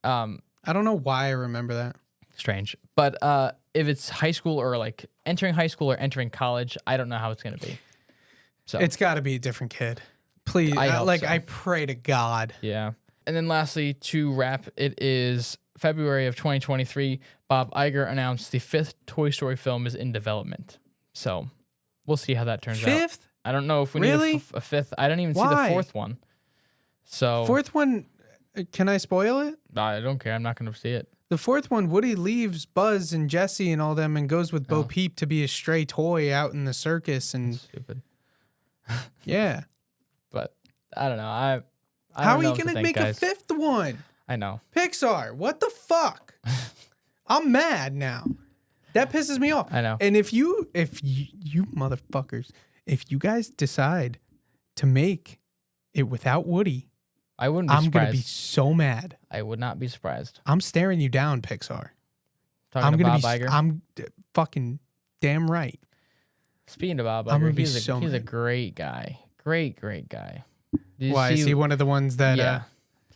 I don't know why I remember that. Strange. But if it's high school or like entering high school or entering college, I don't know how it's gonna be. So It's got to be a different kid. Please. I hope so. I pray to God. yeah. And then lastly, to wrap, it is February of 2023. Bob Iger announced the 5th Toy Story film is in development. So we'll see how that turns out. 5th? I don't know if we Really? need a 5th. I didn't even see Why? the 4th one. So 4th one, can I spoil it? I don't care. I'm not going to see it. The 4th one, Woody leaves Buzz and Jesse and all them and goes with Bo Peep to be a stray toy out in the circus. And Stupid. yeah. But I don't know. I How don't are know you what to going to think, make guys. a 5th one? I know. Pixar, what the fuck? I'm mad now. That pisses me off. I know. And if you motherfuckers, if you guys decide to make it without Woody, I wouldn't be I'm surprised. going to be so mad. I would not be surprised. I'm staring you down, Pixar. Talking I'm to gonna Bob be Iger. I'm fucking damn right. Speaking of Bob I'm gonna Iger, be he's so a mad. great guy. Great guy. Did you Why is see- he one of the ones that Yeah.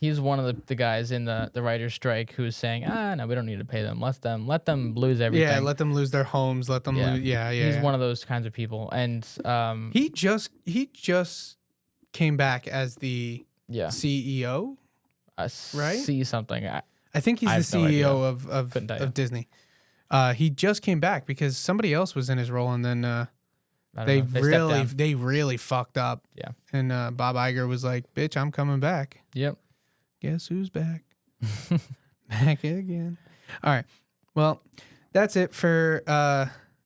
He's one of the guys in the writer's strike who's saying, no, we don't need to pay them. Let them lose everything. yeah, let them lose their homes, let them lose yeah. He's one of those kinds of people. And He just came back as the yeah. CEO. right? See something. I think he's I the have no idea. CEO Couldn't tell you. of Disney. He just came back because somebody else was in his role, and then I don't they know. Stepped down. they really fucked up. Yeah. And Bob Iger was like, "Bitch, I'm coming back. Yep. Guess who's back? Back again." All right. Well, that's it for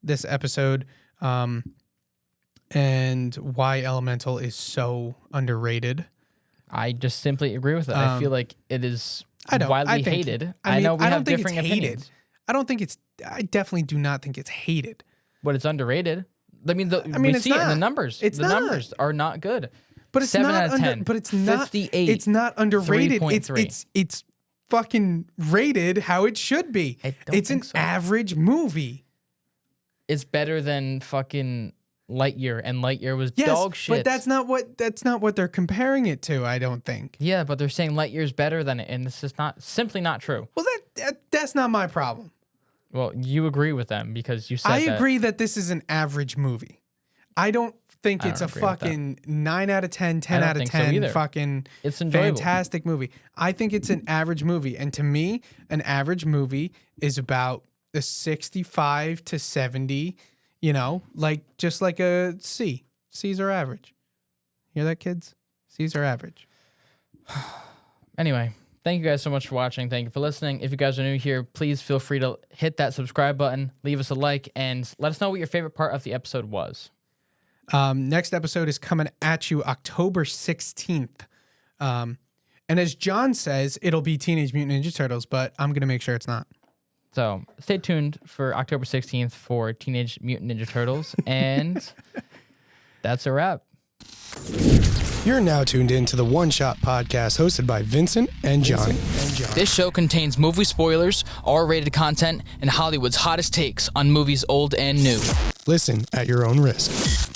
this episode. And why Elemental is so underrated. I just simply agree with it. I feel like it is widely hated. I know we have differing opinions. I definitely do not think it's hated. But it's underrated. I mean, we it's see it in the not. numbers. It's the not. numbers are not good. But it's 7 not out of 10. but it's not 58. It's not underrated. 3.3. It's fucking rated how it should be. I don't It's think an so. average movie. It's better than fucking Lightyear, and Lightyear was dog shit. But that's not what they're comparing it to, I don't think. Yeah, but they're saying Lightyear's better than it, and this is simply not true. Well, that's not my problem. Well, you agree with them because you said I that. agree that this is an average movie. I don't think I it's don't a agree with that. fucking 9 out of 10, 10 don't out of think so 10 either. fucking It's enjoyable. fantastic movie. I think it's an average movie. And to me, an average movie is about a 65 to 70, just like a C. C's are average. Hear that, kids? C's are average. Anyway, thank you guys so much for watching. Thank you for listening. If you guys are new here, please feel free to hit that subscribe button, leave us a like, and let us know what your favorite part of the episode was. Next episode is coming at you October 16th. And as John says, it'll be Teenage Mutant Ninja Turtles, but I'm going to make sure it's not. So stay tuned for October 16th for Teenage Mutant Ninja Turtles. And that's a wrap. You're now tuned in to the One Shot Podcast hosted by Vincent and Jonny. This show contains movie spoilers, R-rated content, and Hollywood's hottest takes on movies old and new. Listen at your own risk.